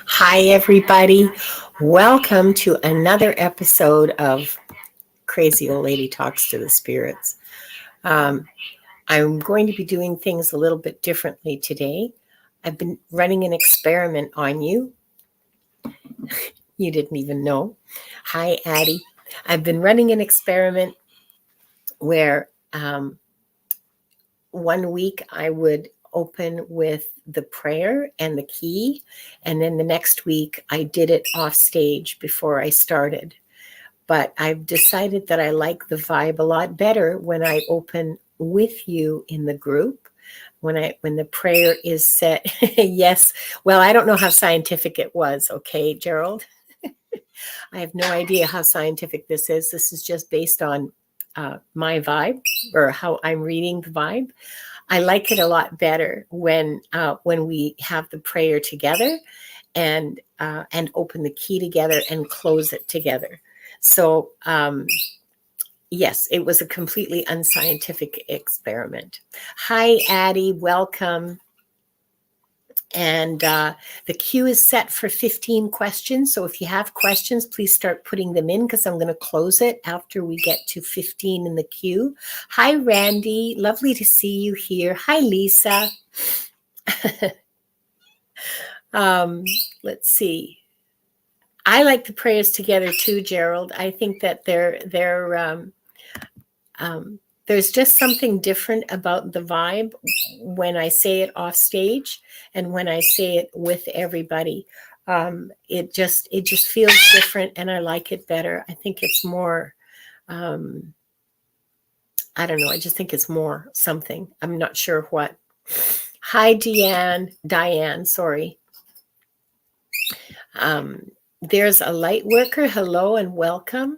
Hi, everybody. Welcome to another episode of Crazy Old Lady Talks to the Spirits. Um, I'm going to be doing things a little bit differently today. I've been running an experiment on you. You didn't even know. Hi, Addie. I've been running an experiment where 1 week I would open with the prayer and the key, and then the next week I did it off stage before I started. But I've decided that I like the vibe a lot better when I open with you in the group. When the prayer is set. Yes. Well, I don't know how scientific it was. Okay, Gerald. I have no idea how scientific this is. This is just based on my vibe or how I'm reading the vibe. I like it a lot better when we have the prayer together and open the key together and close it together. So yes, it was a completely unscientific experiment. Hi, Addie, welcome. And the queue is set for 15 questions. So if you have questions, please start putting them in because I'm going to close it after we get to 15 in the queue. Hi, Randy. Lovely to see you here. Hi, Lisa. Let's see. I like the prayers together too, Gerald. I think that there's just something different about the vibe when I say it off stage and when I say it with everybody. It just feels different, and I like it better. I think it's more. I don't know. I just think it's more something. I'm not sure what. Hi, Diane. Sorry. There's a light worker. Hello and welcome.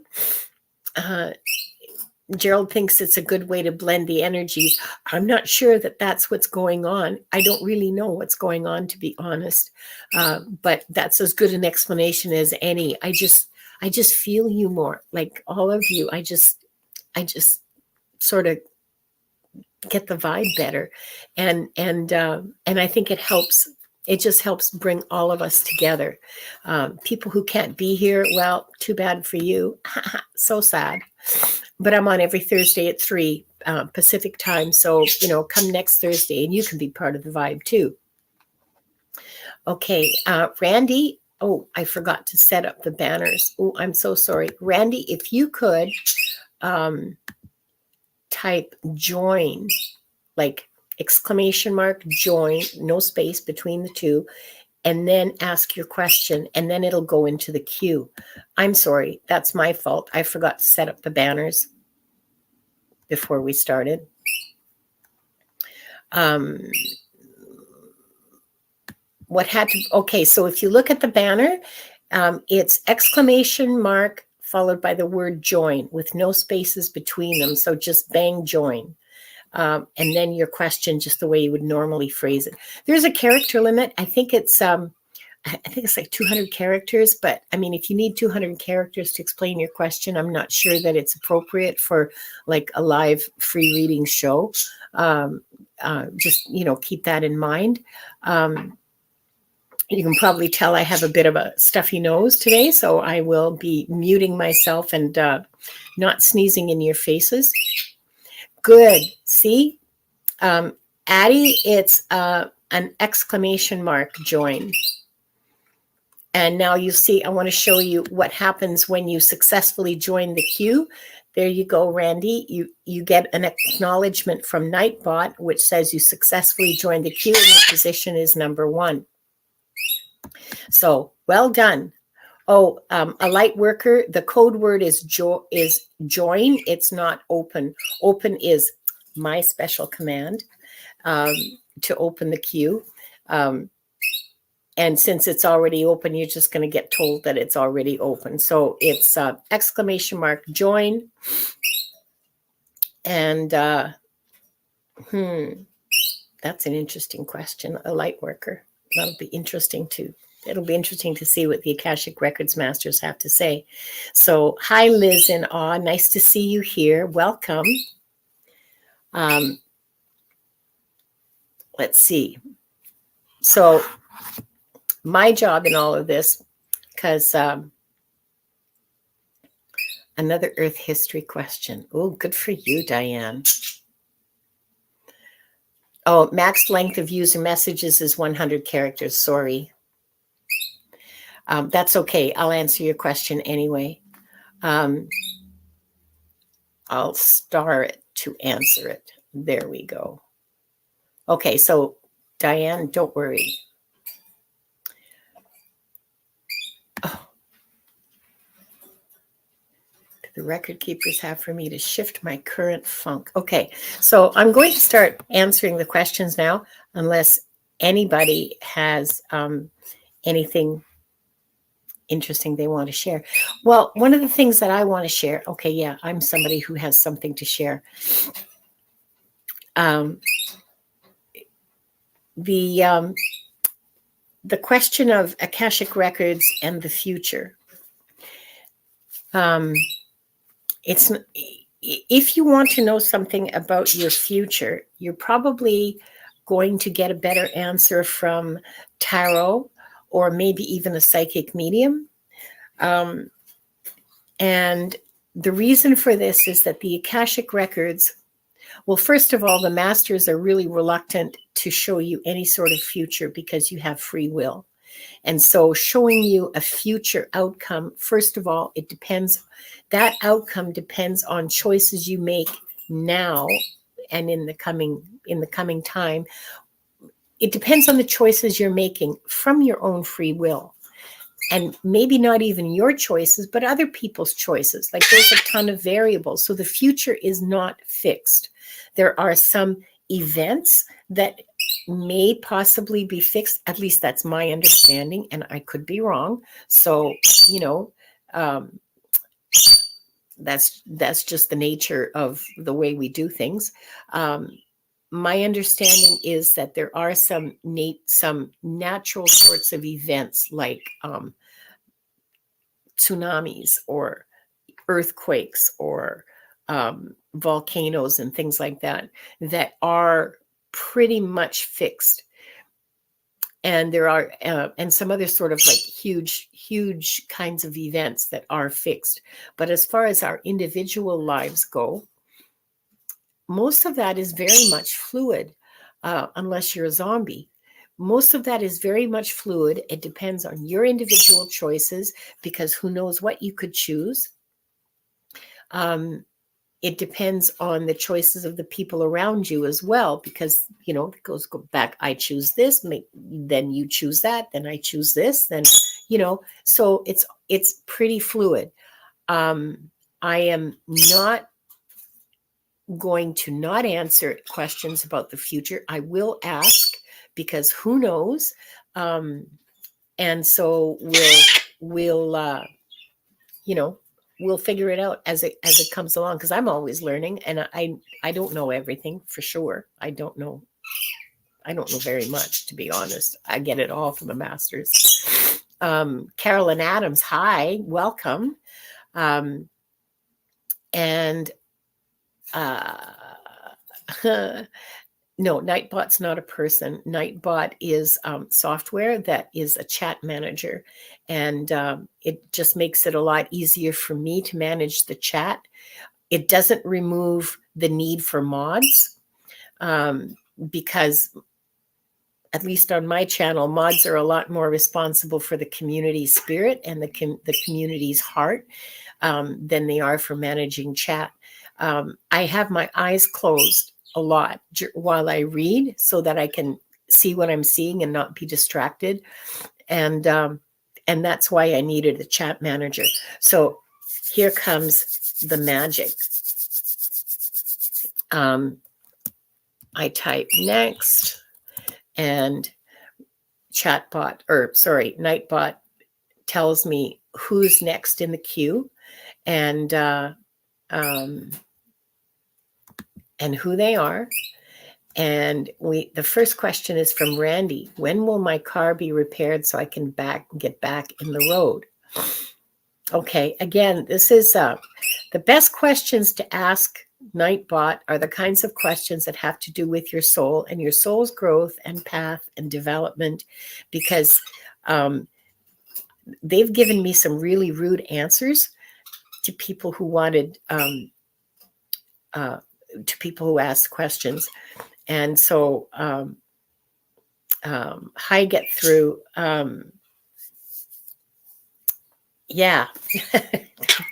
Gerald thinks it's a good way to blend the energies. I'm not sure that that's what's going on. I don't really know what's going on, to be honest. But that's as good an explanation as any. I just feel you more, like all of you. I just sort of get the vibe better, and I think it helps. It just helps bring all of us together. People who can't be here, well, too bad for you. So sad. But I'm on every Thursday at 3 Pacific time. So, come next Thursday and you can be part of the vibe too. Okay, Randy. Oh, I forgot to set up the banners. Oh, I'm so sorry. Randy, if you could type join, like exclamation mark join, no space between the two, and then ask your question, and then it'll go into the queue. I'm sorry, that's my fault. I forgot to set up the banners before we started. Okay, so if you look at the banner, it's exclamation mark followed by the word join with no spaces between them. So just bang join. And then your question, just the way you would normally phrase it. There's a character limit. I think it's like 200 characters, but I mean, if you need 200 characters to explain your question, I'm not sure that it's appropriate for like a live free reading show. Just, keep that in mind. You can probably tell I have a bit of a stuffy nose today, so I will be muting myself and not sneezing in your faces. Good. See? Addie, it's an exclamation mark join. And now you see, I want to show you what happens when you successfully join the queue. There you go, Randy. You get an acknowledgement from Nightbot, which says you successfully joined the queue and your position is number 1. So well done. Oh, a light worker, the code word is join. It's not open. Open is my special command to open the queue. And since it's already open, you're just going to get told that it's already open. So it's exclamation mark join. And that's an interesting question. A light worker. That'll be interesting too. It'll be interesting to see what the Akashic Records Masters have to say. So, hi, Liz and Awe. Nice to see you here. Welcome. Let's see. So, my job in all of this, because another Earth history question. Oh, good for you, Diane. Oh, max length of user messages is 100 characters. Sorry. That's okay. I'll answer your question anyway. I'll star it to answer it. There we go. Okay, so Diane, don't worry. Oh. The record keepers have for me to shift my current funk. Okay, so I'm going to start answering the questions now, unless anybody has anything interesting they want to share. Well, one of the things that I want to share, okay, yeah, I'm somebody who has something to share. The question of Akashic records and the future. It's if you want to know something about your future, you're probably going to get a better answer from tarot or maybe even a psychic medium. And the reason for this is that the Akashic records, well, first of all, the masters are really reluctant to show you any sort of future because you have free will. And so showing you a future outcome, first of all, it depends. That outcome depends on choices you make now and in the coming time. It depends on the choices you're making from your own free will. And maybe not even your choices, but other people's choices. Like there's a ton of variables. So the future is not fixed. There are some events that may possibly be fixed. At least that's my understanding, and I could be wrong. So, that's just the nature of the way we do things. My understanding is that there are some natural sorts of events like tsunamis or earthquakes or volcanoes and things like that are pretty much fixed. And there are and some other sort of like huge kinds of events that are fixed. But as far as our individual lives go, most of that is very much fluid, unless you're a zombie. Most of that is very much fluid. It depends on your individual choices, because who knows what you could choose. It depends on the choices of the people around you as well, because, it goes back. I choose this, then you choose that, then I choose this, then, so it's pretty fluid. I am not going to not answer questions about the future. I will ask, because who knows? And so we'll figure it out as it comes along, because I'm always learning, and I don't know everything for sure. I don't know very much, to be honest. I get it all from the masters. Carolyn Adams, hi, welcome. And no, Nightbot's not a person. Nightbot is software that is a chat manager, and it just makes it a lot easier for me to manage the chat. It doesn't remove the need for mods, because at least on my channel, mods are a lot more responsible for the community spirit and the community's heart than they are for managing chat. I have my eyes closed a lot while I read, so that I can see what I'm seeing and not be distracted. And that's why I needed a chat manager. So here comes the magic. I type next, and Nightbot tells me who's next in the queue, and who they are. And the first question is from Randy. When will my car be repaired so I can get back in the road? Okay, again, this is the best questions to ask Nightbot are the kinds of questions that have to do with your soul and your soul's growth and path and development, because they've given me some really rude answers to people who wanted to people who asked questions. And so I get through. Yeah,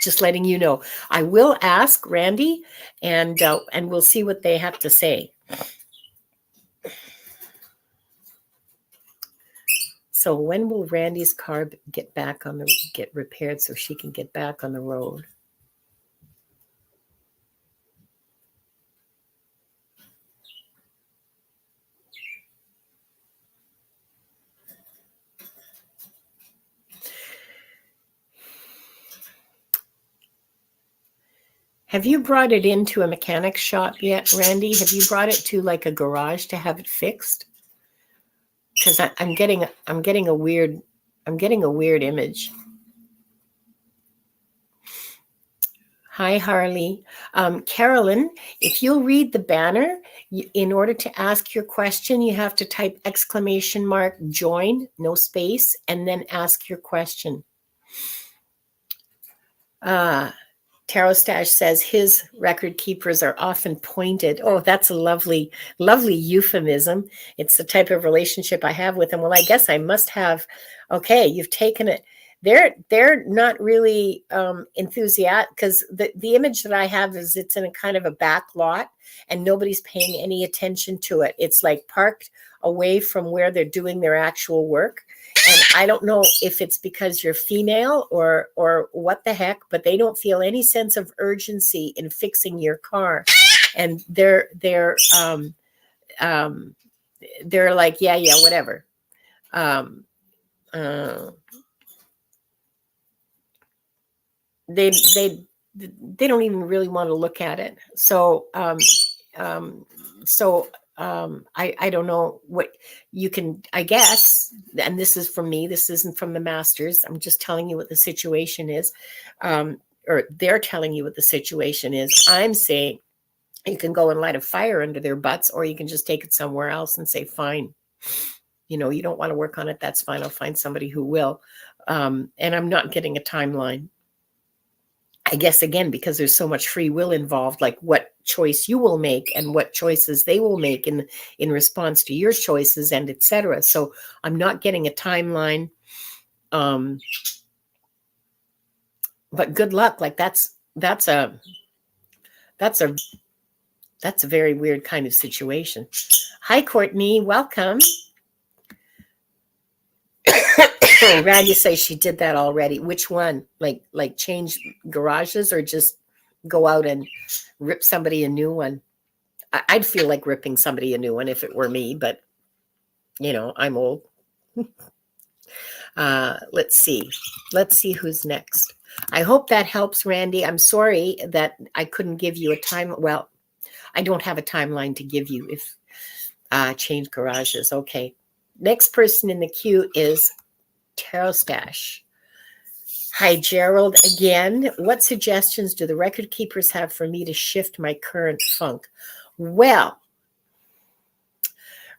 just letting you know. I will ask Randy, and we'll see what they have to say. So when will Randy's car get repaired so she can get back on the road? Have you brought it into a mechanic shop yet, Randy? Have you brought it to like a garage to have it fixed? Because I'm getting a weird image. Hi, Harley. Carolyn, if you'll read the banner, in order to ask your question, you have to type !join, no space, and then ask your question. Tarot Stash says his record keepers are often pointed. Oh, that's a lovely, lovely euphemism. It's the type of relationship I have with them. Well, I guess I must have. Okay, you've taken it. They're not really enthusiastic, because the image that I have is it's in a kind of a back lot and nobody's paying any attention to it. It's like parked away from where they're doing their actual work. And I don't know if it's because you're female or what the heck, but they don't feel any sense of urgency in fixing your car. And they're like, yeah, whatever. They don't even really want to look at it. So I don't know what you can, I guess, and this is from me, this isn't from the masters. I'm just telling you what the situation is. Or they're telling you what the situation is. I'm saying you can go and light a fire under their butts, or you can just take it somewhere else and say, fine, you don't want to work on it. That's fine. I'll find somebody who will. And I'm not getting a timeline. I guess, again, because there's so much free will involved, like what choice you will make and what choices they will make in response to your choices, and etc. So I'm not getting a timeline. But good luck. Like that's a very weird kind of situation. Hi, Courtney. Welcome. Randy says she did that already. Which one? Like change garages, or just go out and rip somebody a new one? I'd feel like ripping somebody a new one if it were me, but I'm old. Let's see who's next. I hope that helps, Randy. I'm sorry that I couldn't give you a time. Well, I don't have a timeline to give you if change garages. Okay. Next person in the queue is Tarot Stash. Hi, Gerald. Again, what suggestions do the record keepers have for me to shift my current funk? Well,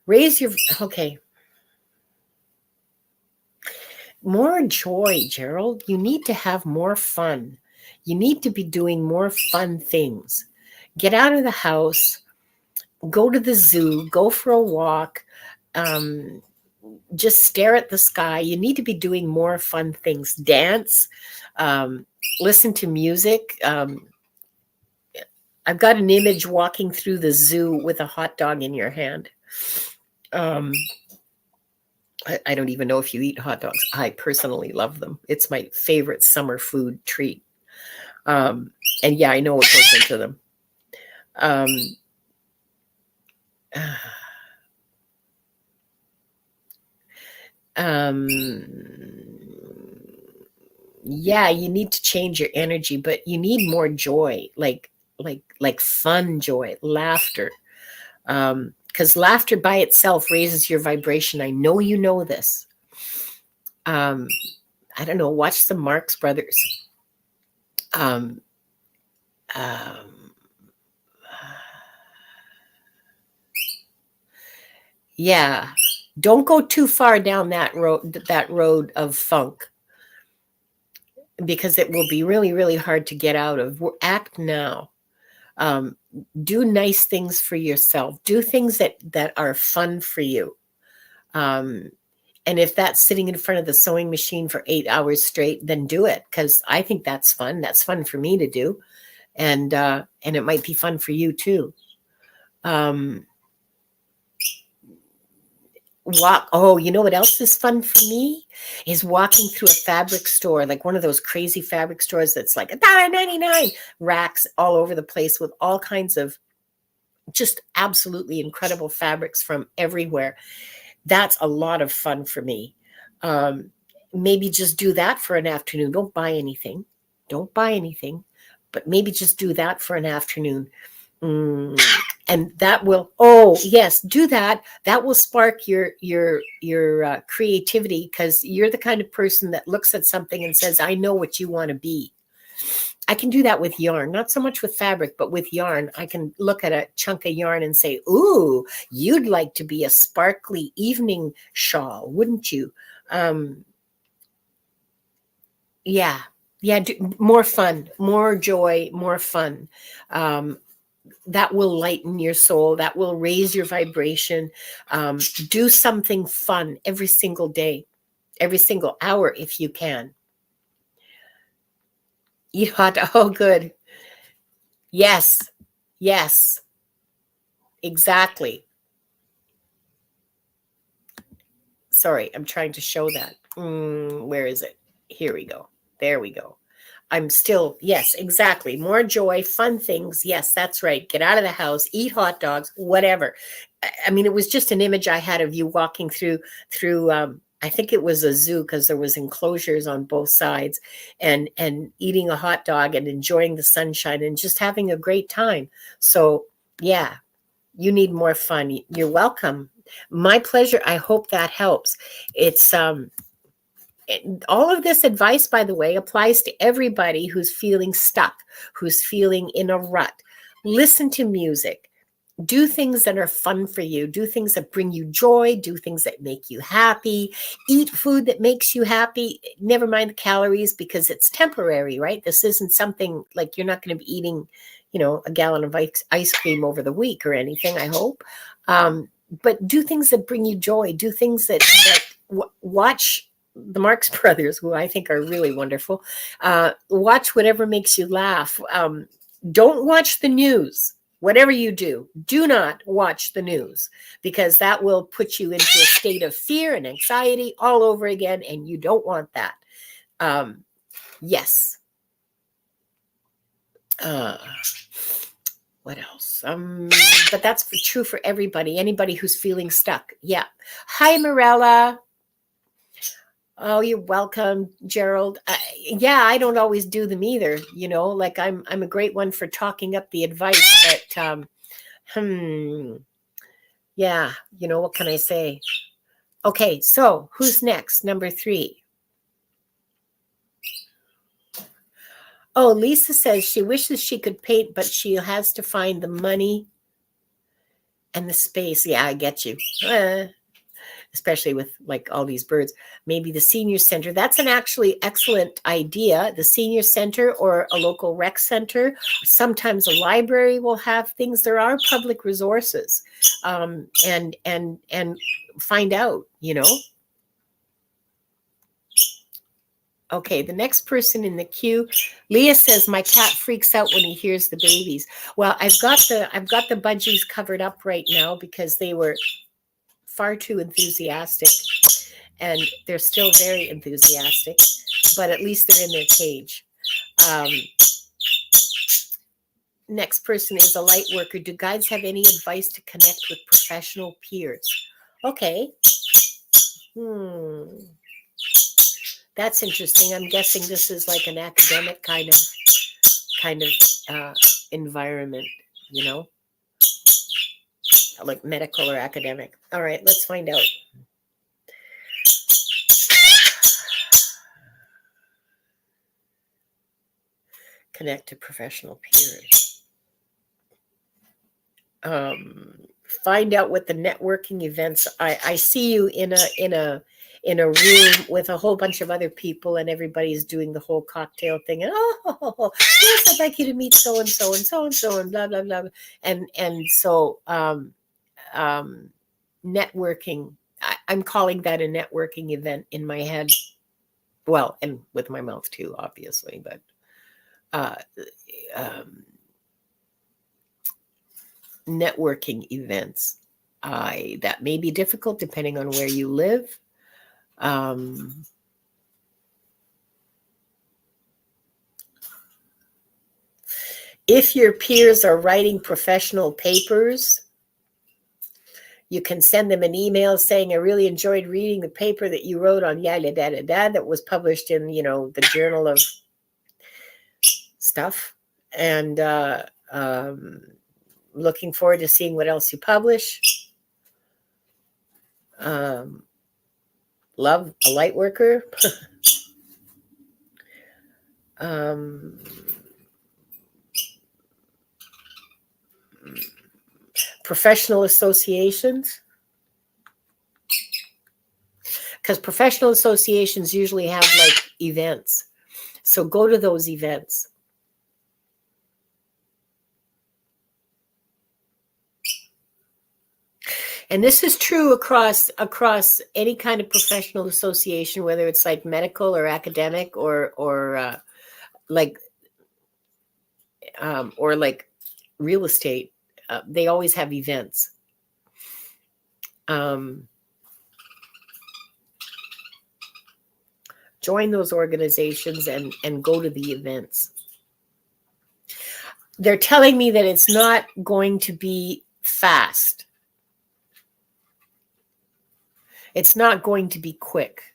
okay. More joy, Gerald. You need to have more fun. You need to be doing more fun things. Get out of the house, go to the zoo, go for a walk, just stare at the sky. You need to be doing more fun things. Dance, listen to music. I've got an image walking through the zoo with a hot dog in your hand. I don't even know if you eat hot dogs. I personally love them. It's my favorite summer food treat. And yeah, I know what goes into them. Yeah, you need to change your energy, but you need more joy, like fun joy, laughter. Because laughter by itself raises your vibration. I know you know this. I don't know, watch the Marx Brothers. Yeah. Don't go too far down that road of funk, because it will be really, really hard to get out of. Act now. Um, do nice things for yourself. Do things that are fun for you. Um, and if that's sitting in front of the sewing machine for 8 hours straight, then do it, because I think that's fun. That's fun for me to do, and it might be fun for you too. Um, walk. Oh, you know what else is fun for me is walking through a fabric store, like one of those crazy fabric stores that's like $1.99, racks all over the place with all kinds of just absolutely incredible fabrics from everywhere. That's a lot of fun for me. Um, maybe just do that for an afternoon. Don't buy anything. Don't buy anything, but maybe just do that for an afternoon. Mm, and that will, oh yes, do that. That will spark your creativity, because you're the kind of person that looks at something and says, I know what you want to be. I can do that with yarn, not so much with fabric, but with yarn. I can look at a chunk of yarn and say, ooh, you'd like to be a sparkly evening shawl, wouldn't you? Um, yeah. Yeah. More fun, more joy, more fun. Um, that will lighten your soul. That will raise your vibration. Do something fun every single day, every single hour, if you can. Eat hot. Oh, good. Yes. Yes. Exactly. Sorry, I'm trying to show that. Where is it? Here we go. There we go. I'm still, yes, exactly. More joy, fun things. Yes, that's right. Get out of the house, eat hot dogs, whatever. I mean, it was just an image I had of you walking through. I think it was a zoo, because there was enclosures on both sides, and eating a hot dog and enjoying the sunshine and just having a great time. So yeah, you need more fun. You're welcome. My pleasure. I hope that helps. It's all of this advice, by the way, applies to everybody who's feeling stuck, who's feeling in a rut. Listen to music. Do things that are fun for you. Do things that bring you joy. Do things that make you happy. Eat food that makes you happy. Never mind the calories, because it's temporary, right? This isn't something like, you're not going to be eating, a gallon of ice cream over the week or anything, I hope. But do things that bring you joy. Do things that watch the Marx Brothers, who I think are really wonderful. Watch whatever makes you laugh. Don't watch the news. Whatever you do not watch the news, because that will put you into a state of fear and anxiety all over again, and you don't want that. Yes. What else? But that's true for everybody. Anybody who's feeling stuck. Yeah. Hi, Morella. Oh, you're welcome, Gerald. Yeah, I don't always do them either. Like I'm a great one for talking up the advice, but yeah, what can I say? Okay, so who's next? Number 3. Oh, Lisa says she wishes she could paint, but she has to find the money and the space. Yeah, I get you. Especially with like all these birds. Maybe the senior center. That's an actually excellent idea. The senior center or a local rec center. Sometimes a library will have things. There are public resources, and find out. Okay, the next person in the queue, Leah says my cat freaks out when he hears the babies. Well, I've got the budgies covered up right now because they were far too enthusiastic, and they're still very enthusiastic, but at least they're in their cage. Um, next person is a light worker. Do guides have any advice to connect with professional peers? Okay. That's interesting. I'm guessing this is like an academic kind of environment, like medical or academic. All right, let's find out. Connect to professional peers. find out what the networking events. I see you in a room with a whole bunch of other people, and everybody's doing the whole cocktail thing. And yes, I'd like you to meet so and so and so and so and blah blah blah. And so networking. I'm calling that a networking event in my head. Well, and with my mouth too, obviously, but networking events. That may be difficult depending on where you live. If your peers are writing professional papers, you can send them an email saying, I really enjoyed reading the paper that you wrote on that was published in, the Journal of Stuff. And looking forward to seeing what else you publish. Love, a light worker. Professional associations. Because professional associations usually have like events. So go to those events. And this is true across any kind of professional association, whether it's like medical or academic or like real estate. They always have events. Join those organizations and go to the events. They're telling me that it's not going to be fast. It's not going to be quick.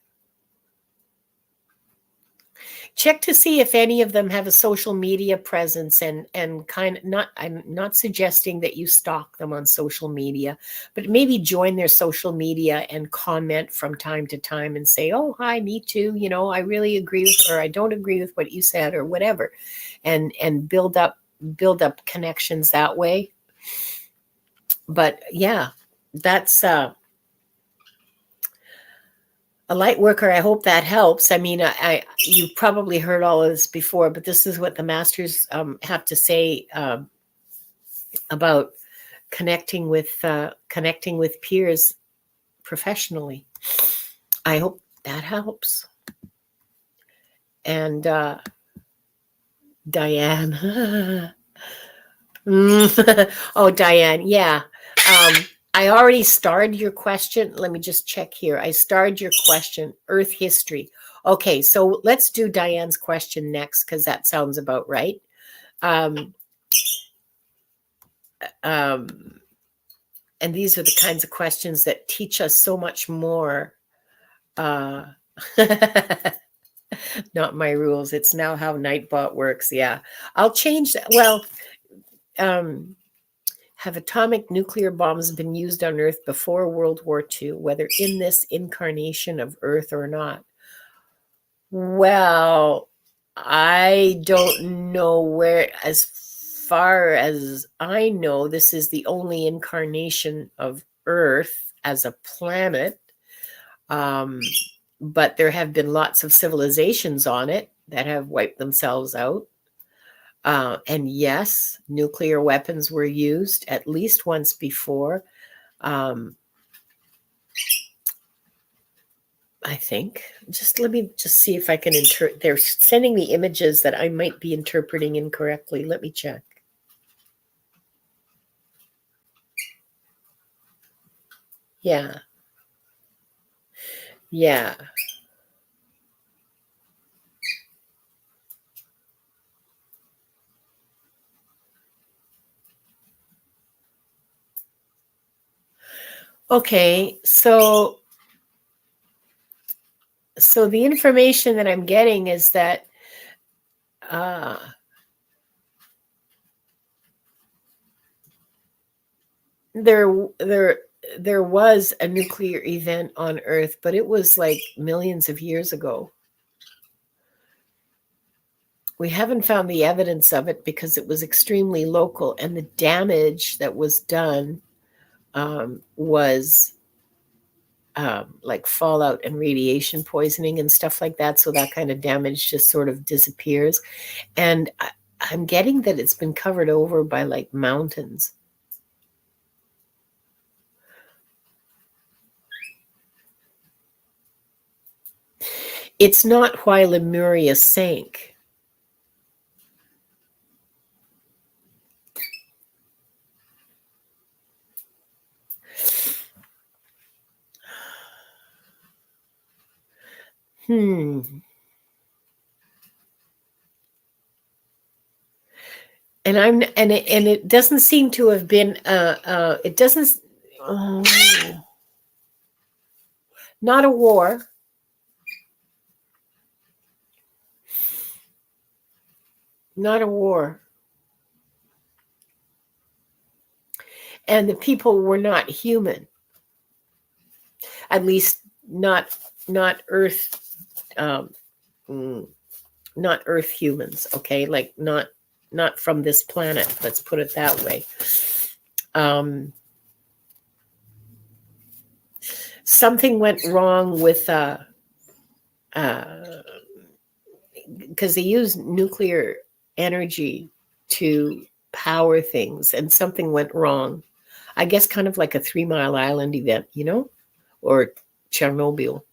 Check to see if any of them have a social media presence and I'm not suggesting that you stalk them on social media, but maybe join their social media and comment from time to time and say, oh, hi, me too. I really agree with, or I don't agree with what you said or whatever, and build up connections that way. But yeah, that's, a light worker. I hope that helps. I mean, you've probably heard all of this before, but this is what the masters have to say about connecting with peers professionally. I hope that helps. And Diane, oh Diane, yeah. I already starred your question. Let me just check here. I starred your question, Earth history. Okay, so let's do Diane's question next because that sounds about right. And these are the kinds of questions that teach us so much more. Not my rules. It's now how Nightbot works. Yeah, I'll change that. Well, have atomic nuclear bombs been used on Earth before World War II, whether in this incarnation of Earth or not? Well, I don't know where, as far as I know, this is the only incarnation of Earth as a planet. But there have been lots of civilizations on it that have wiped themselves out. And yes, nuclear weapons were used at least once before. I think. Let me see if I can interpret. They're sending me images that I might be interpreting incorrectly. Let me check. Yeah. Yeah. Okay, so the information that I'm getting is that there was a nuclear event on Earth, but it was like millions of years ago. We haven't found the evidence of it because it was extremely local, and the damage that was done was like fallout and radiation poisoning and stuff like that. So that kind of damage just sort of disappears. And I'm getting that it's been covered over by like mountains. It's not why Lemuria sank. And it doesn't seem to have been it doesn't not a war. Not a war. And the people were not human. At least not Earth not Earth humans, okay? Like not from this planet, let's put it that way. Something went wrong with because they use nuclear energy to power things, and something went wrong. I guess kind of like a 3 Mile Island event, you know, or Chernobyl.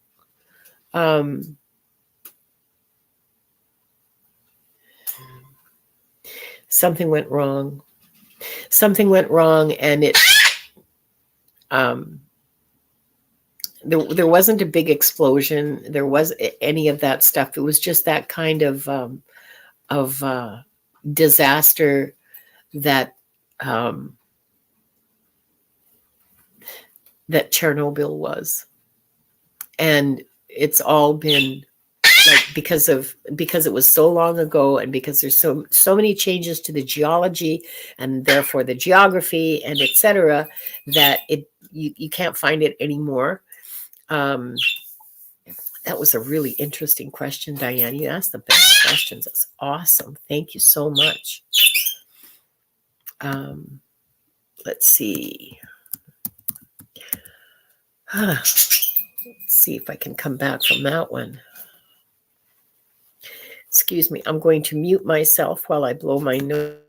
Something went wrong. Something went wrong, and it there wasn't a big explosion. There was any of that stuff. It was just that kind of disaster that that Chernobyl was, and it's all been like because it was so long ago, and because there's so many changes to the geology and therefore the geography and etc. that you can't find it anymore. That was a really interesting question, Diane. You asked the best questions. That's awesome. Thank you so much. Let's see. Let's see if I can come back from that one. Excuse me. I'm going to mute myself while I blow my nose.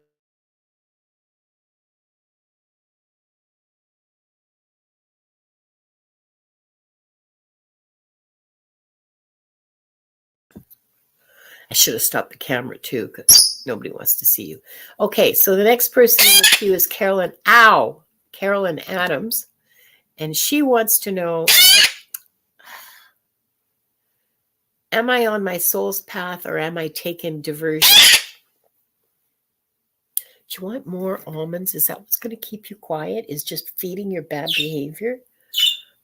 I should have stopped the camera too, because nobody wants to see you. Okay, so the next person in the queue is Carolyn Adams, and she wants to know, am I on my soul's path or am I taking diversion? Do you want more almonds? Is that what's going to keep you quiet? Is just feeding your bad behavior?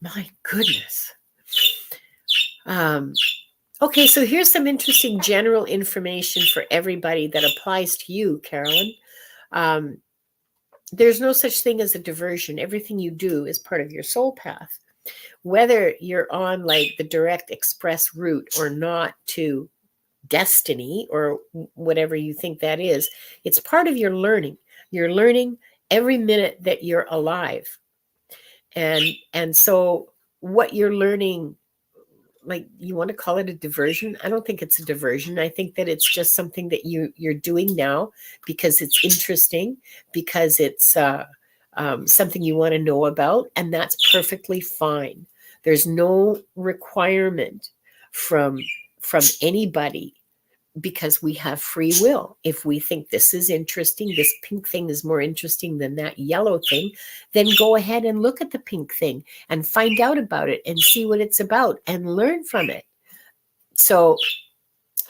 My goodness. Okay, so here's some interesting general information for everybody that applies to you, Carolyn. There's no such thing as a diversion. Everything you do is part of your soul path. Whether you're on like the direct express route or not to destiny or whatever you think that is, it's part of your learning. You're learning every minute that you're alive. And so what you're learning, like, you want to call it a diversion? I don't think it's a diversion. I think that it's just something that you're doing now because it's interesting, because it's something you want to know about, and that's perfectly fine. There's no requirement from anybody, because we have free will. If we think this is interesting, this pink thing is more interesting than that yellow thing, then go ahead and look at the pink thing and find out about it and see what it's about and learn from it. So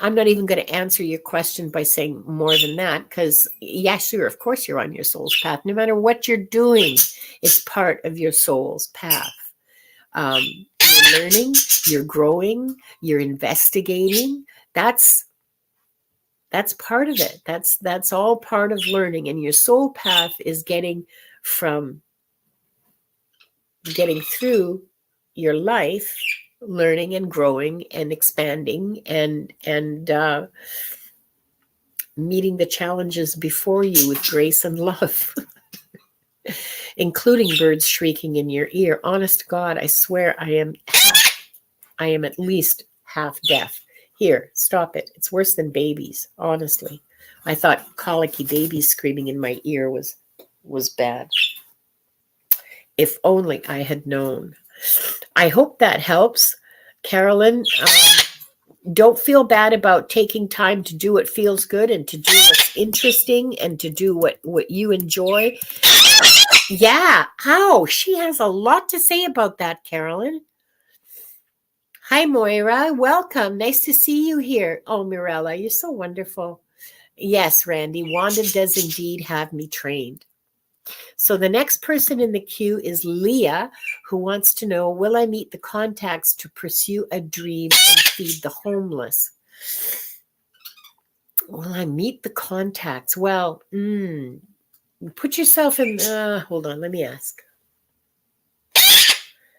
I'm not even going to answer your question by saying more than that, because yeah, sure, of course you're on your soul's path. No matter what you're doing, it's part of your soul's path. You're learning, you're growing, you're investigating. That's part of it. That's all part of learning. And your soul path is getting through your life, learning and growing and expanding and meeting the challenges before you with grace and love. including birds shrieking in your ear. Honest to God, I swear I am at least half deaf. Here, stop it. It's worse than babies, honestly. I thought colicky babies screaming in my ear was bad. If only I had known. I hope that helps, Carolyn. Don't feel bad about taking time to do what feels good and to do what's interesting and to do what you enjoy. Yeah. Ow, she has a lot to say about that, Carolyn. Hi, Moira. Welcome. Nice to see you here. Oh, Mirella, you're so wonderful. Yes, Randy, Wanda does indeed have me trained. So the next person in the queue is Leah, who wants to know, will I meet the contacts to pursue a dream and feed the homeless? Will I meet the contacts? Well, put yourself in, hold on, let me ask.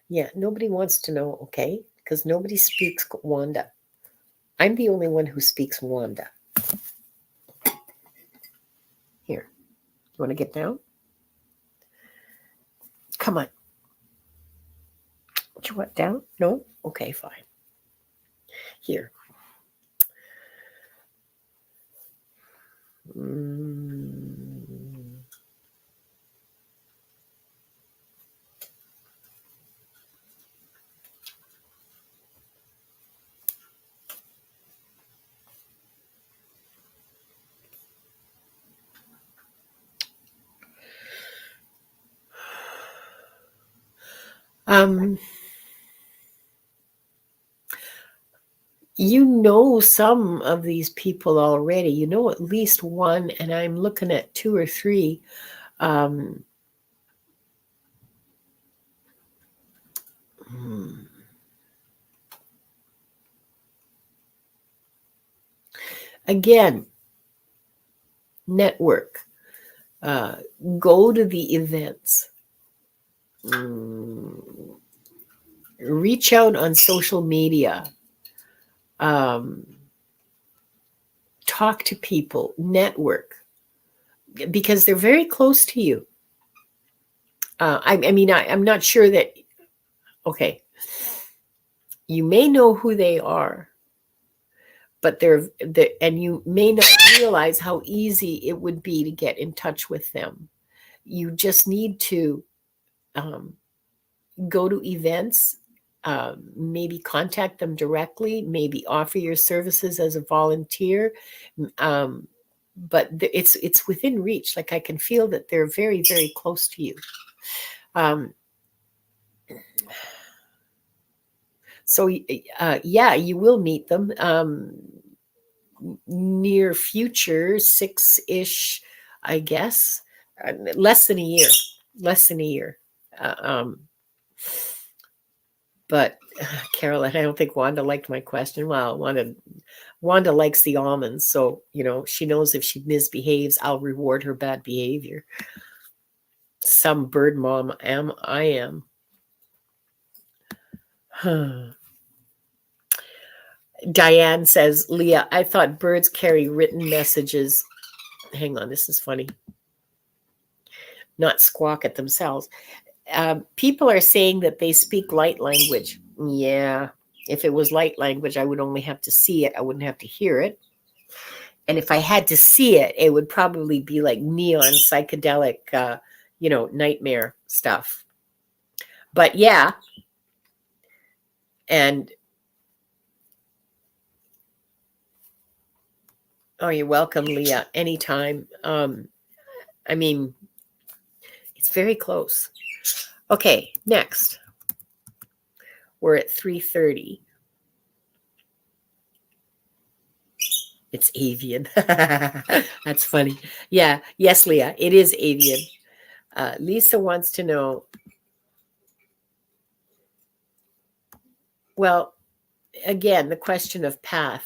Yeah, nobody wants to know, okay? Because nobody speaks Wanda. I'm the only one who speaks Wanda. Here, you want to get down? Come on. Do you want down? No? Okay, fine. Here. You know some of these people already. You know at least one, and I'm looking at two or three. Again, network. Go to the events. Reach out on social media. Talk to people. Network. Because they're very close to you. I'm not sure that, okay, you may know who they are, but and you may not realize how easy it would be to get in touch with them. You just need to go to events, maybe contact them directly, maybe offer your services as a volunteer. But it's within reach. Like I can feel that they're very, very close to you. So yeah, you will meet them near future, 6-ish, I guess, less than a year. But Carolyn, I don't think Wanda liked my question. Well, Wanda likes the almonds, so she knows if she misbehaves, I'll reward her bad behavior. Some bird mom I am. Diane says, Leah, I thought birds carry written messages. Hang on, this is funny. Not squawk at themselves. People are saying that they speak light language. Yeah, if it was light language, I would only have to see it. I wouldn't have to hear it. And if I had to see it, it would probably be like neon, psychedelic, nightmare stuff. But yeah, and oh, you're welcome, Leah. Anytime. It's very close. Okay, next. We're at 3:30. It's avian. That's funny. Yeah. Yes, Leah, it is avian. Lisa wants to know. Well, again, the question of path.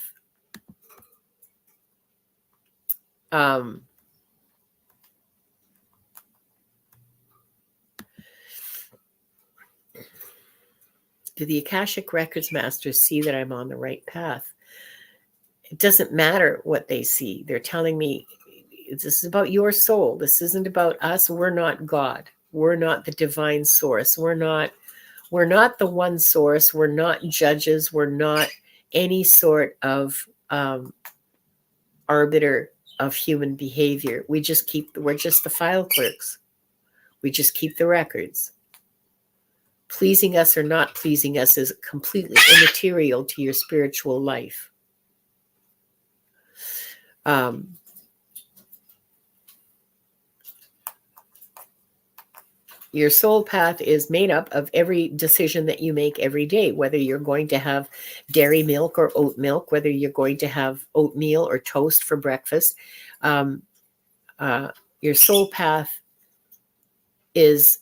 Do the Akashic Records Masters see that I'm on the right path? It doesn't matter what they see. They're telling me This is about your soul. This isn't about us. We're not God. We're not the divine source. We're not the one source. We're not judges. We're not any sort of arbiter of human behavior. We're just the file clerks. We just keep the records. Pleasing us or not pleasing us is completely immaterial to your spiritual life. Your soul path is made up of every decision that you make every day, whether you're going to have dairy milk or oat milk, whether you're going to have oatmeal or toast for breakfast. Your soul path is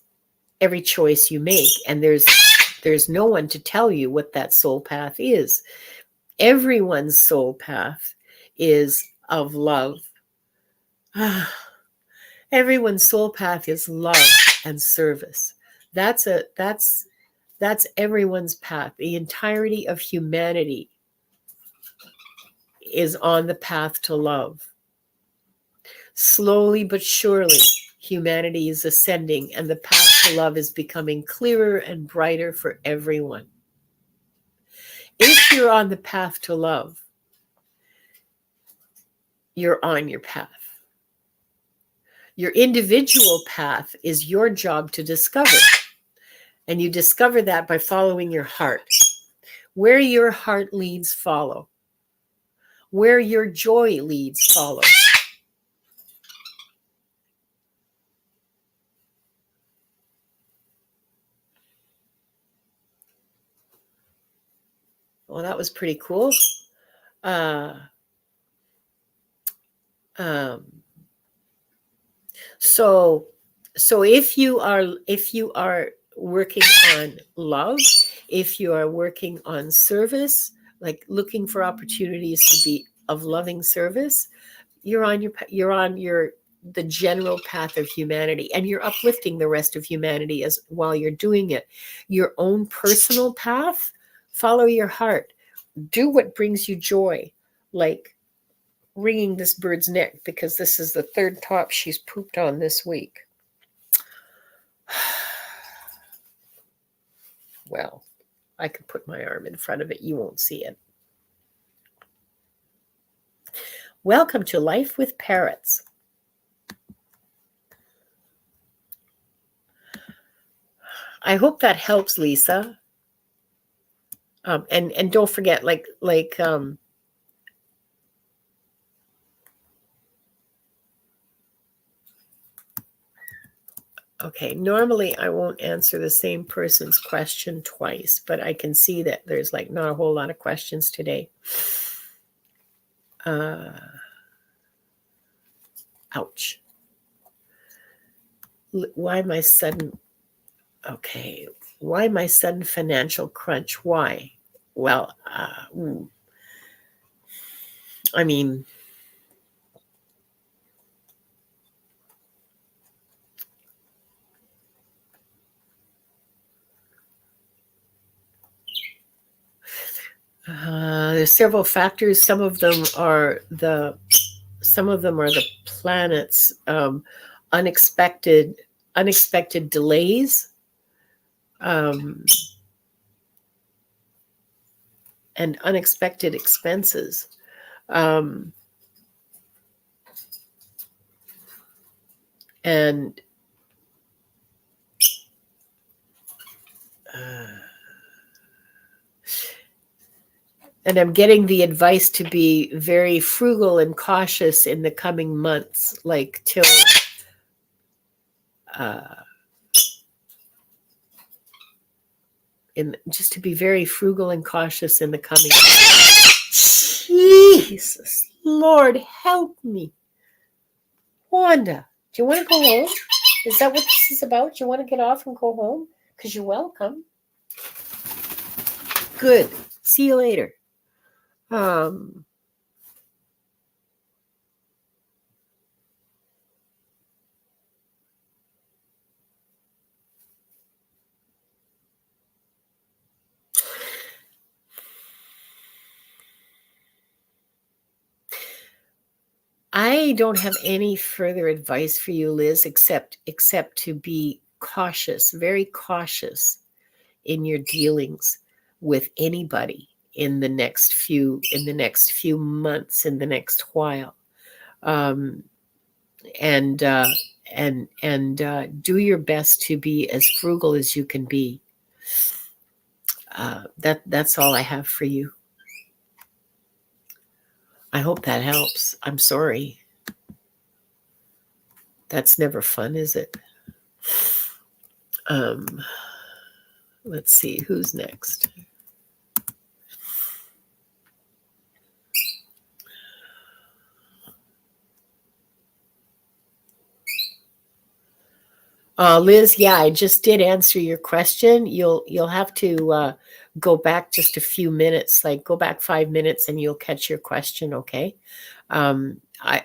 every choice you make, and there's no one to tell you what that soul path is. Everyone's soul path is of love. Everyone's soul path is love and service. That's everyone's path. The entirety of humanity is on the path to love. Slowly but surely, humanity is ascending, and the path to love is becoming clearer and brighter for everyone. If you're on the path to love, you're on your path. Your individual path is your job to discover. And you discover that by following your heart. Where your heart leads, follow. Where your joy leads, follow. Well, that was pretty cool. So if you are working on love, if you are working on service, like looking for opportunities to be of loving service, you're on the general path of humanity, and you're uplifting the rest of humanity as while you're doing it. Your own personal path, follow your heart. Do what brings you joy, like wringing this bird's neck, because this is the third top she's pooped on this week. Well, I could put my arm in front of it. You won't see it. Welcome to Life with Parrots. I hope that helps, Lisa. And don't forget, okay, normally I won't answer the same person's question twice, but I can see that there's not a whole lot of questions today. Ouch. Why my sudden financial crunch? Why? Well, I mean, there's several factors. Some of them are the planets, unexpected delays, and unexpected expenses. And I'm getting the advice to be very frugal and cautious in the coming months, till just to be very frugal and cautious in the coming months. Jesus, Lord, help me. Wanda, do you want to go home? Is that what this is about? Do you want to get off and go home? Because you're welcome. Good. See you later. I don't have any further advice for you, Liz, except to be cautious, very cautious in your dealings with anybody in the next few months, in the next while. Um, and do your best to be as frugal as you can be. That's all I have for you. I hope that helps. I'm sorry. That's never fun, is it? Let's see, who's next? Liz, yeah, I just did answer your question. You'll have to go back just a few minutes, like go back 5 minutes, and you'll catch your question. Okay. I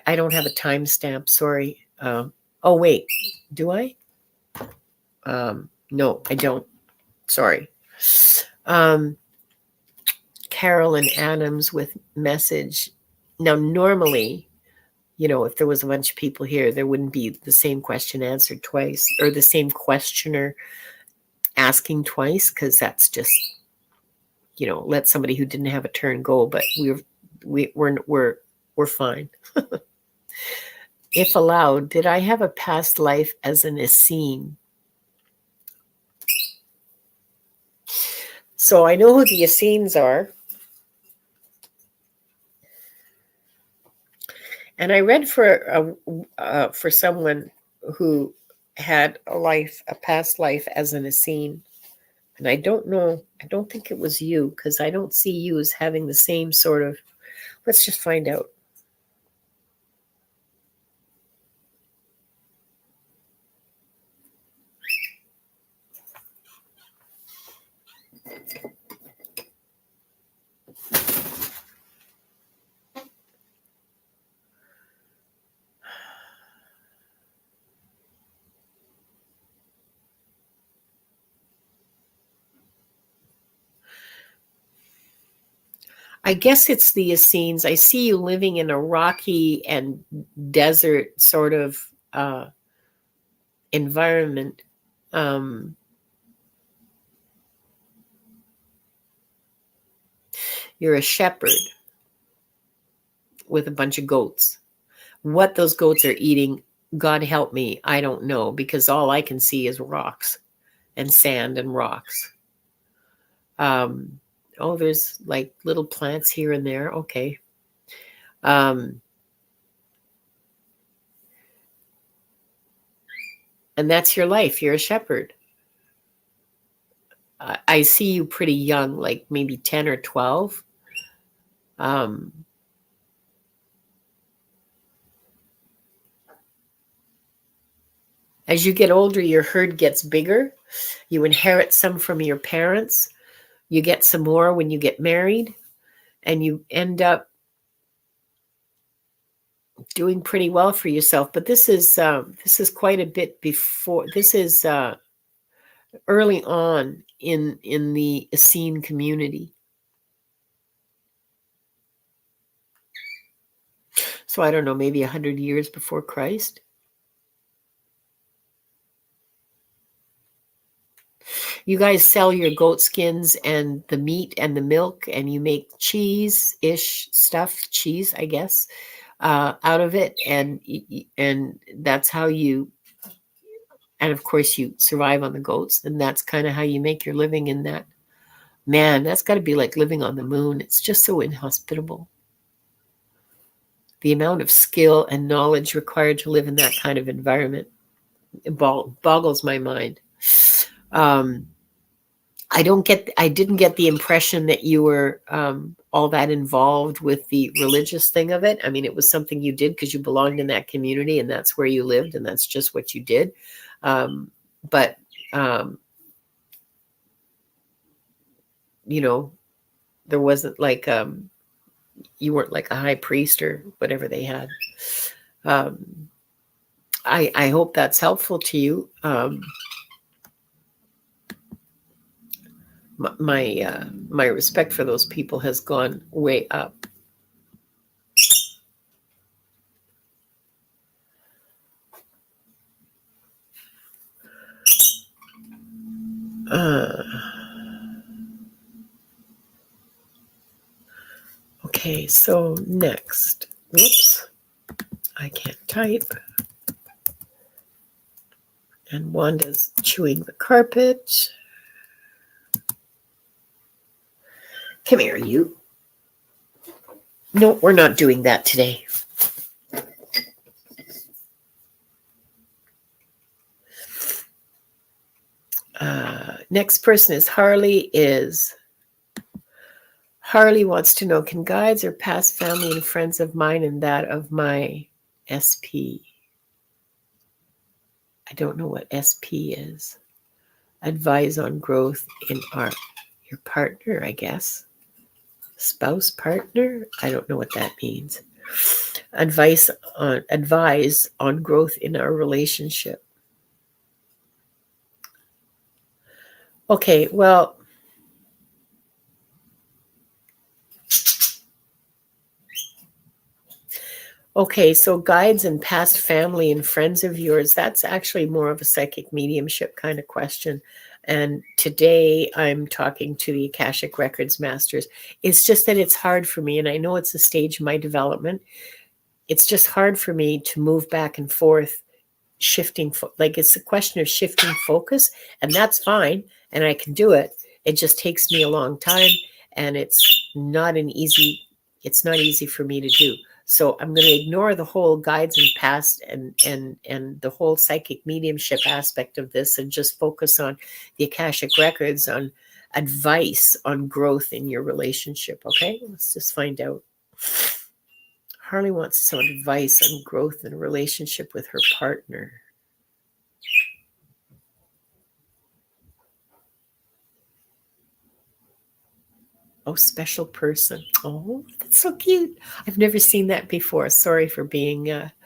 don't have a timestamp. Sorry. Oh wait, do I? No, I don't. Sorry. Carolyn Adams with message. Now, normally, if there was a bunch of people here, there wouldn't be the same question answered twice, or the same questioner asking twice, because that's just, let somebody who didn't have a turn go. But we're fine. If allowed, did I have a past life as an Essene? So I know who the Essenes are. And I read for someone who had a past life as an Essene. And I don't know, I don't think it was you, because I don't see you as having the same sort of, let's just find out. I guess it's the Essenes. I see you living in a rocky and desert sort of environment. You're a shepherd with a bunch of goats. What those goats are eating, God help me, I don't know, because all I can see is rocks and sand and rocks. There's like little plants here and there. Okay. And that's your life. You're a shepherd. I see you pretty young, like maybe 10 or 12. As you get older, your herd gets bigger. You inherit some from your parents. You get some more when you get married, and you end up doing pretty well for yourself. But this is quite a bit before. This is early on in the Essene community. So I don't know, maybe 100 years before Christ. You guys sell your goat skins and the meat and the milk, and you make cheese-ish stuff, cheese, I guess, out of it. And that's how you, and of course you survive on the goats. And that's kind of how you make your living in that. Man, that's got to be like living on the moon. It's just so inhospitable. The amount of skill and knowledge required to live in that kind of environment, it boggles my mind. I didn't get the impression that you were all that involved with the religious thing of it. I mean, it was something you did because you belonged in that community and that's where you lived and that's just what you did. But there wasn't like, you weren't like a high priest or whatever they had. I hope that's helpful to you. My respect for those people has gone way up. Okay, so next. Whoops. I can't type. And Wanda's chewing the carpet. Come here, you. No, we're not doing that today. Next person is Harley. Harley wants to know, can guides or past family and friends of mine and that of my SP? I don't know what SP is. Advise on growth in your partner, I guess. Spouse, partner? I don't know what that means. Advise on growth in our relationship. Okay, well, okay, so guides and past family and friends of yours, that's actually more of a psychic mediumship kind of question. And today I'm talking to the Akashic Records Masters. It's just that it's hard for me, and I know it's a stage of my development. It's just hard for me to move back and forth, shifting, like it's a question of shifting focus, and that's fine, and I can do it. It just takes me a long time, and it's not easy for me to do. So I'm going to ignore the whole guides and past and the whole psychic mediumship aspect of this and just focus on the Akashic Records, on advice on growth in your relationship. Okay, let's just find out. Harley wants some advice on growth in a relationship with her partner. Oh, special person. Oh, that's so cute. I've never seen that before. Sorry for being ignorant.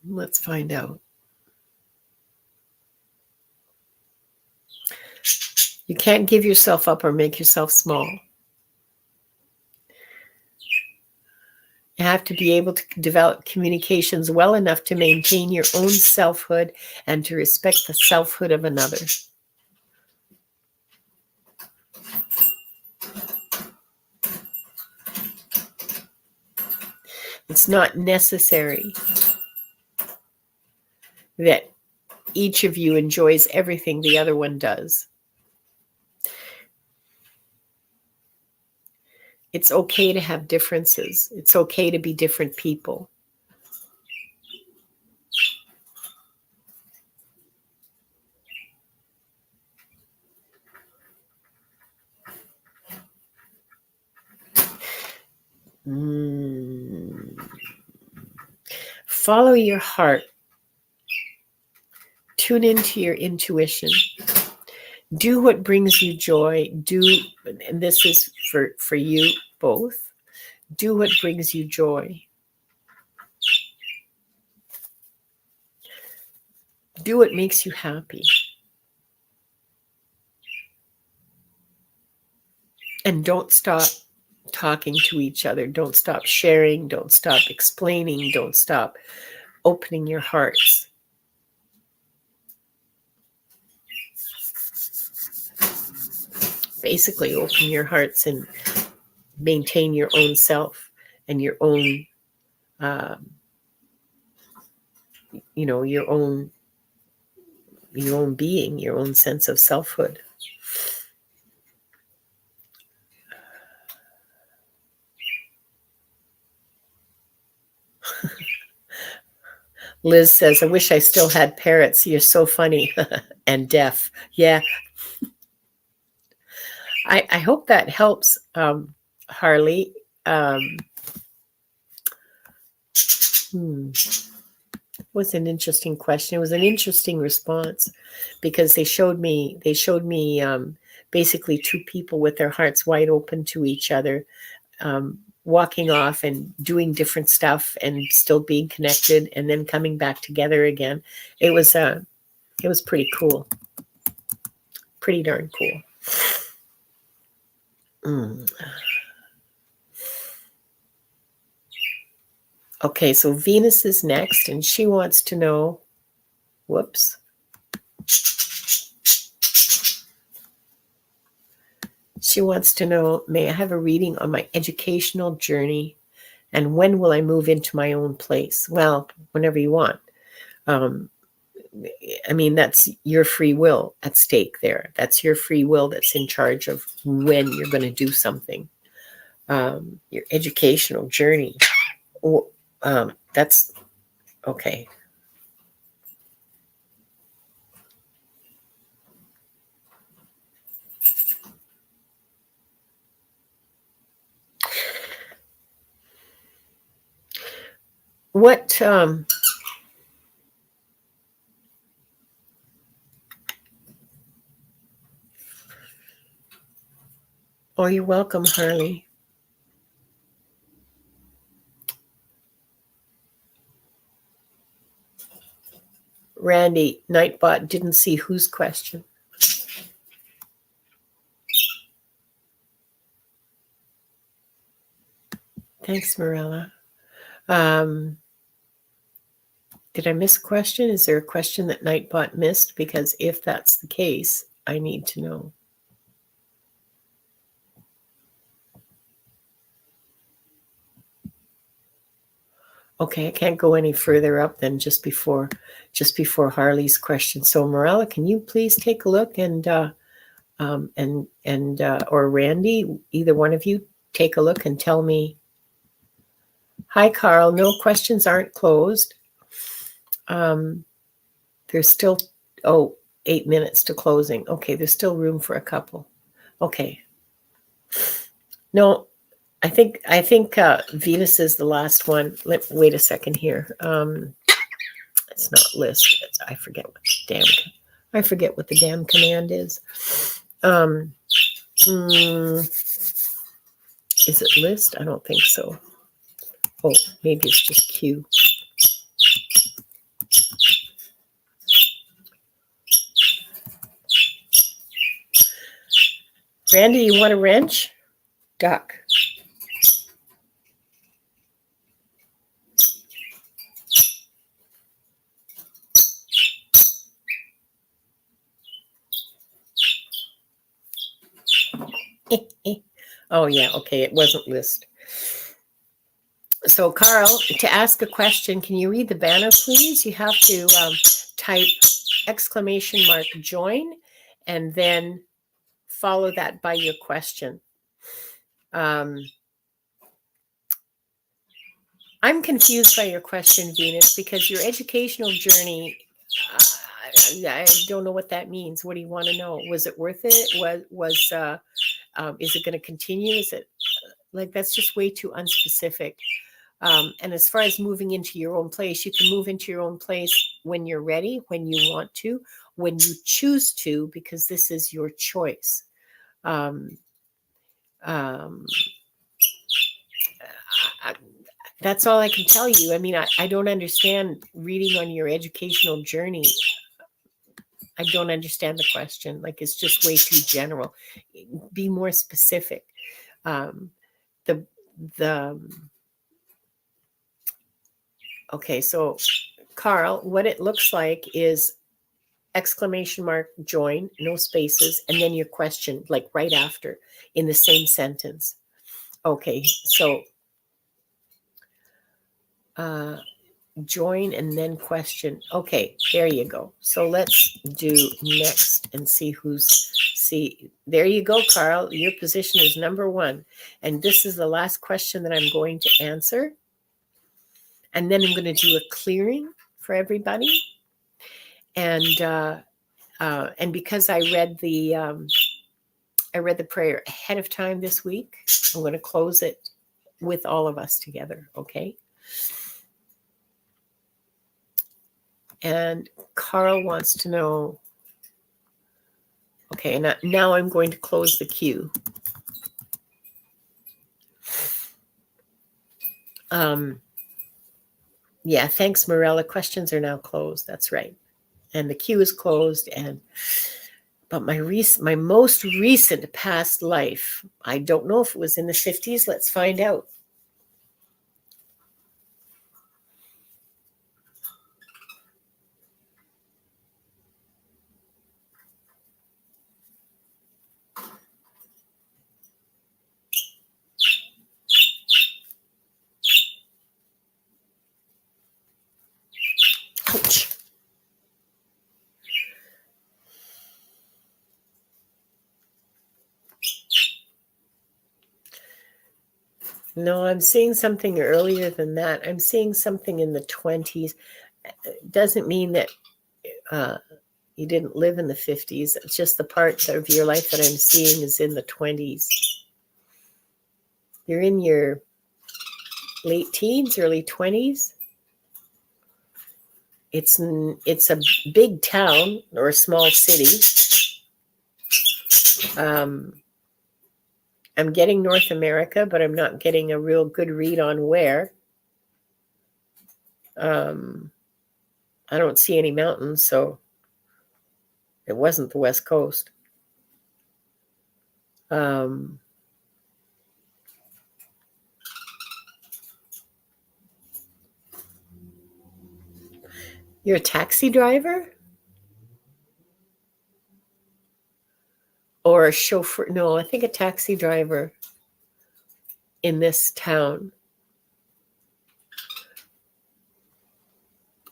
Let's find out. You can't give yourself up or make yourself small. You have to be able to develop communications well enough to maintain your own selfhood and to respect the selfhood of another. It's not necessary that each of you enjoys everything the other one does. It's okay to have differences. It's okay to be different people. Follow your heart. Tune into your intuition. Do what brings you joy. And this is for you both. Do what brings you joy. Do what makes you happy. And don't stop talking to each other. Don't stop sharing. Don't stop explaining. Don't stop opening your hearts. Basically, open your hearts and maintain your own self and your own, your own being, your own sense of selfhood. Liz says, I wish I still had parrots. You're so funny. And deaf. Yeah. I hope that helps, Harley. Was an interesting question. It was an interesting response because they showed me basically two people with their hearts wide open to each other, walking off and doing different stuff and still being connected and then coming back together again. It was pretty cool. Pretty darn cool. Okay, so Venus is next, and she wants to know, whoops. She wants to know, may I have a reading on my educational journey, and when will I move into my own place? Well, whenever you want. I mean, that's your free will at stake there. That's your free will that's in charge of when you're going to do something. Your educational journey. That's okay. What oh, you're welcome, Harley. Randy, Nightbot didn't see whose question. Thanks, Marilla. Did I miss a question? Is there a question that Nightbot missed? Because if that's the case, I need to know. Okay, I can't go any further up than just before Harley's question. So, Marilla, can you please take a look and or Randy, either one of you, take a look and tell me. Hi, Carl. No, questions aren't closed. There's still 8 minutes to closing. Okay, there's still room for a couple. Okay. No, I think Venus is the last one. Wait a second here. It's not list. I forget what the damn command is. Is it list? I don't think so. Oh, maybe it's just Q. Randy, you want a wrench? Duck. Oh, yeah. Okay. It wasn't list. So, Carl, to ask a question, can you read the banner, please? You have to type !join and then follow that by your question. I'm confused by your question, Venus, because your educational journey, I don't know what that means. What do you want to know? Was it worth it? Is it going to continue? Is it like, that's just way too unspecific. And as far as moving into your own place, you can move into your own place when you're ready, when you want to, when you choose to, because this is your choice. That's all I can tell you. I mean, I don't understand reading on your educational journey. I don't understand the question. Like, it's just way too general. Be more specific. Okay, so Carl, what it looks like is !join, no spaces, and then your question, like right after, in the same sentence. Okay, so join and then question. Okay, there you go. So let's do next and see there you go, Carl. Your position is number 1. And this is the last question that I'm going to answer. And then I'm going to do a clearing for everybody. And because I read the prayer ahead of time this week, I'm going to close it with all of us together, okay? And Carl wants to know, okay, and now I'm going to close the queue. Yeah, thanks, Morella. Questions are now closed. That's right. And the queue is closed. But my most recent past life, I don't know if it was in the 50s. Let's find out. Ouch. No, I'm seeing something earlier than that. I'm seeing something in the 20s. It doesn't mean that you didn't live in the 50s. It's just the part of your life that I'm seeing is in the 20s. You're in your late teens, early 20s. It's a big town or a small city. I'm getting North America, but I'm not getting a real good read on where. I don't see any mountains, so it wasn't the West Coast. You're a taxi driver? Or a chauffeur? No, I think a taxi driver in this town.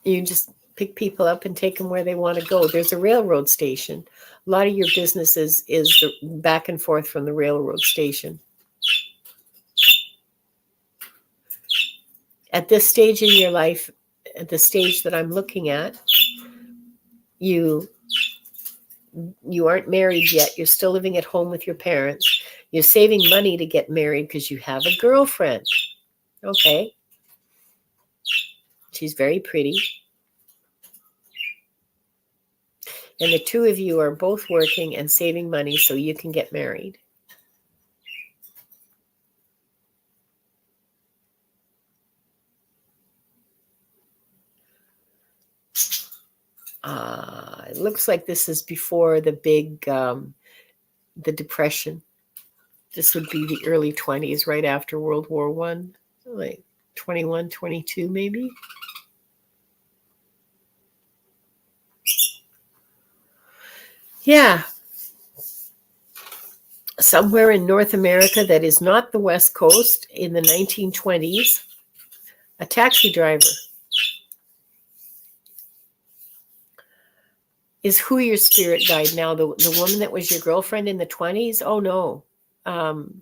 You just pick people up and take them where they want to go. There's a railroad station. A lot of your business is the back and forth from the railroad station. At this stage in your life, at the stage that I'm looking at, you aren't married yet. You're still living at home with your parents. You're saving money to get married because you have a girlfriend. Okay. She's very pretty. And the two of you are both working and saving money so you can get married. It looks like this is before the big, the Depression. This would be the early 20s, right after World War I, like 21, 22 maybe. Yeah. Somewhere in North America that is not the West Coast in the 1920s, a taxi driver is who your spirit guide now. The woman that was your girlfriend in the 20s? Oh, no.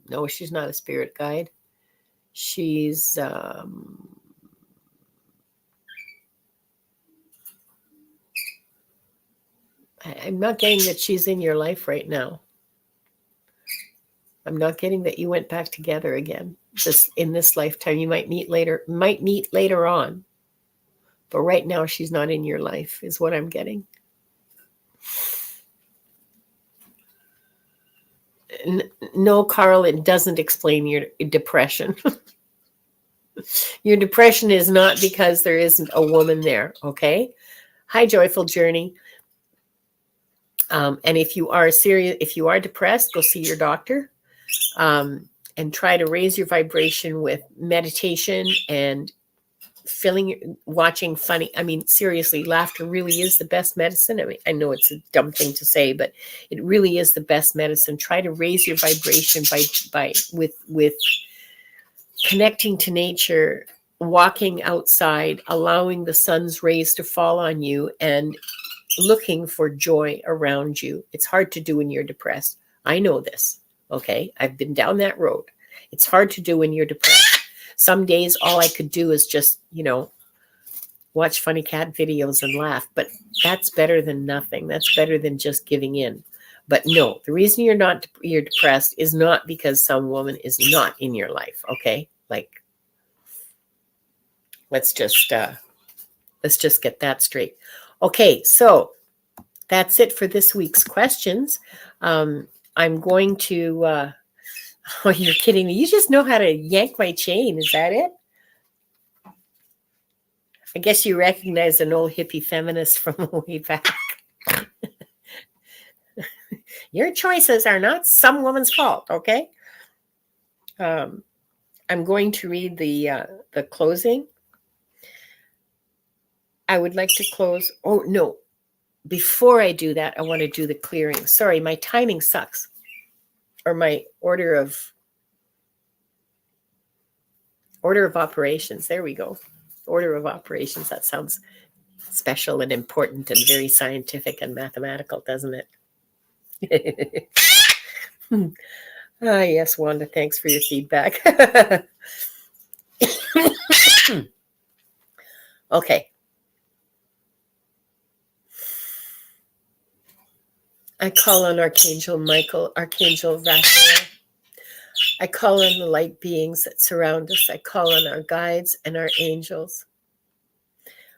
No, she's not a spirit guide. She's... I'm not getting that she's in your life right now. I'm not getting that you went back together again. Just in this lifetime, you might meet later on. But right now, she's not in your life, is what I'm getting. No, Carl, it doesn't explain your depression. Your depression is not because there isn't a woman there, okay? Hi, Joyful Journey. And if you are depressed, go see your doctor. And try to raise your vibration with meditation and watching funny. I mean, seriously, laughter really is the best medicine. I mean, I know it's a dumb thing to say, but it really is the best medicine. Try to raise your vibration with connecting to nature, walking outside, allowing the sun's rays to fall on you, and looking for joy around you. It's hard to do when you're depressed. I know this. Okay, I've been down that road. It's hard to do when you're depressed. Some days all I could do is just, watch funny cat videos and laugh. But that's better than nothing. That's better than just giving in. But no, the reason you're depressed is not because some woman is not in your life. Okay, like let's just get that straight. Okay, so that's it for this week's questions. I'm going to, oh, you're kidding me. You just know how to yank my chain. Is that it? I guess you recognize an old hippie feminist from way back. Your choices are not some woman's fault, okay? I'm going to read the closing. I would like to close. Oh, no. Before I do that, I want to do the clearing. Sorry, my timing sucks. Or my order of operations. There we go. Order of operations. That sounds special and important and very scientific and mathematical, doesn't it? Ah, yes, Wanda, thanks for your feedback. Okay. I call on Archangel Michael, Archangel Raphael. I call on the light beings that surround us. I call on our guides and our angels.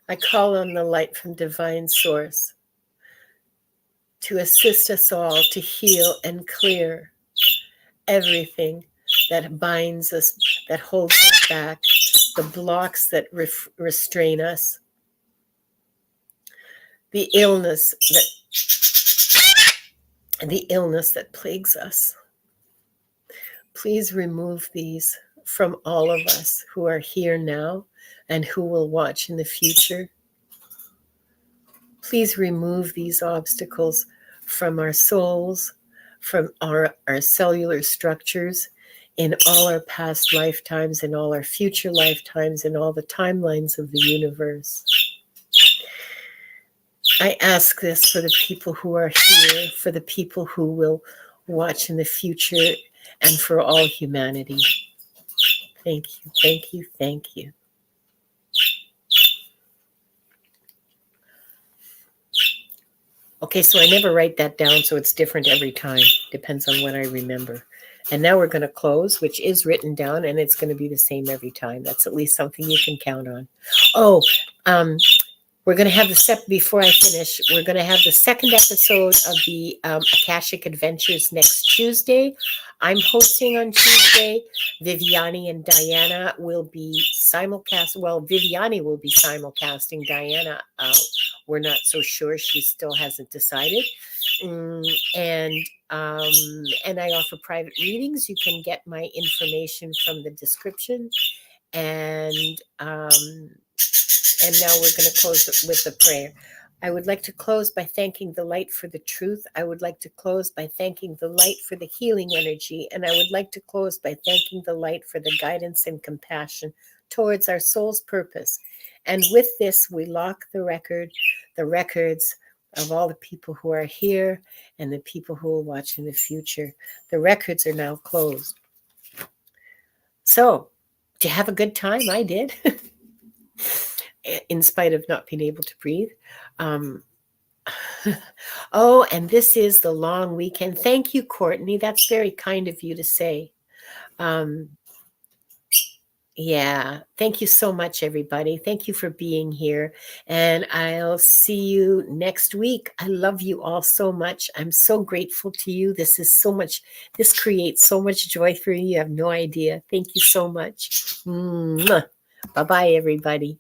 I call on the light from divine source to assist us all to heal and clear everything that binds us, that holds us back, the blocks that restrain us, the illness that plagues us. Please remove these from all of us who are here now and who will watch in the future. Please remove these obstacles from our souls, from our cellular structures, in all our past lifetimes, in all our future lifetimes, in all the timelines of the universe. I ask this for the people who are here, for the people who will watch in the future, and for all humanity. Thank you, thank you, thank you. Okay, so I never write that down, so it's different every time. Depends on what I remember. And now we're going to close, which is written down, and it's going to be the same every time. That's at least something you can count on. Oh, we're going to have before I finish, we're going to have the second episode of the Akashic Adventures next Tuesday. I'm hosting on Tuesday. Viviani and Diana will be simulcast. Well, Viviani will be simulcasting. Diana, we're not so sure. She still hasn't decided. And I offer private readings. You can get my information from the description. And now we're going to close with the prayer. I would like to close by thanking the light for the truth. I would like to close by thanking the light for the healing energy. And I would like to close by thanking the light for the guidance and compassion towards our soul's purpose. And with this, we lock the records of all the people who are here and the people who will watch in the future. The records are now closed. So, did you have a good time? I did. In spite of not being able to breathe. Oh, and this is the long weekend. Thank you, Courtney. That's very kind of you to say. Yeah, thank you so much, everybody. Thank you for being here. And I'll see you next week. I love you all so much. I'm so grateful to you. This creates so much joy for you. You have no idea. Thank you so much. Bye-bye, everybody.